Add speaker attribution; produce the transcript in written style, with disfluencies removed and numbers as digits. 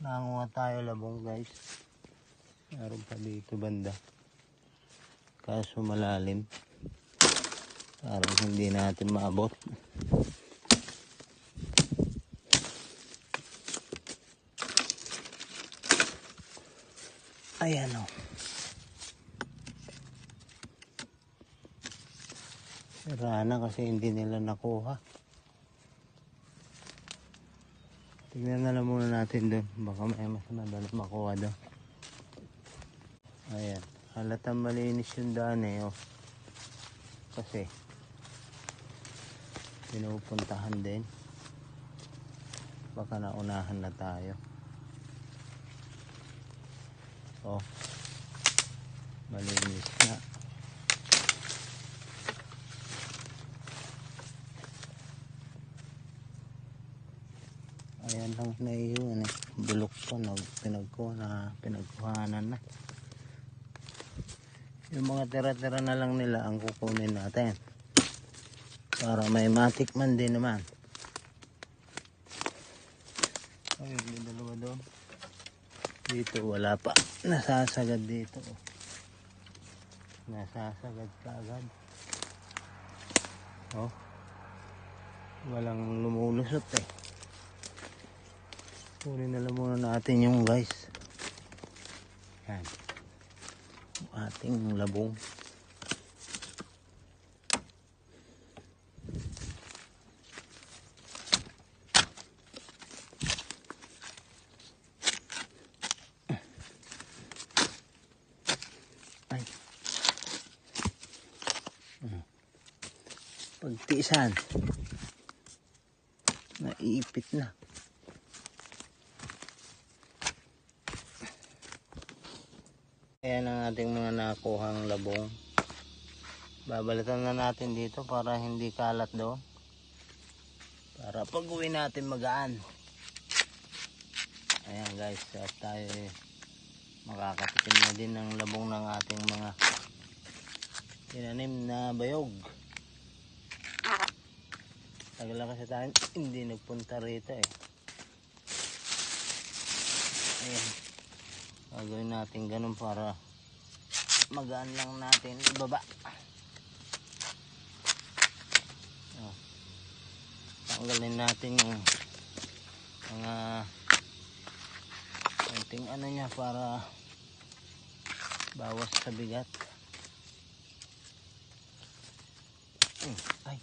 Speaker 1: Nanguha tayo labong guys. Meron pa dito banda. Kaso malalim. Parang hindi natin maabot. Ayan o. Sira na kasi hindi nila nakuha. Tignan na lang muna natin doon. Baka may mas madali makuha doon. Ayan. Halatang malinis yung daan eh. Oh. Kasi pinupuntahan din. Baka naunahan na tayo. Oh. Malinis na. Ayan lang na yun eh. Bulok ko na pinagkuhanan na. Yung mga tira-tira na lang nila ang kukunin natin. Para may matikman din naman. Ay, may dalawa doon. Dito wala pa. Nasasagad dito. Nasasagad kaagad. Oh. Walang lumulusot eh. Kunin na lang muna natin yung guys. Yan. Yung ating labong. Ay. Pagtiisan. Naiipit na. Ayan ang ating mga nakuhang labong. Babalitan na natin dito para hindi kalat doon. Para pag uwi natin magaan. Ayan guys, at tayo makakatikim na din ng labong ng ating mga tinanim na bayog. Tagal na kasi tayo hindi nagpunta rito eh. Ayan. Gagawin natin ganun para magaan lang natin ibaba. Tanggalin natin yung mga konting ano niya para bawas sa bigat. Ay.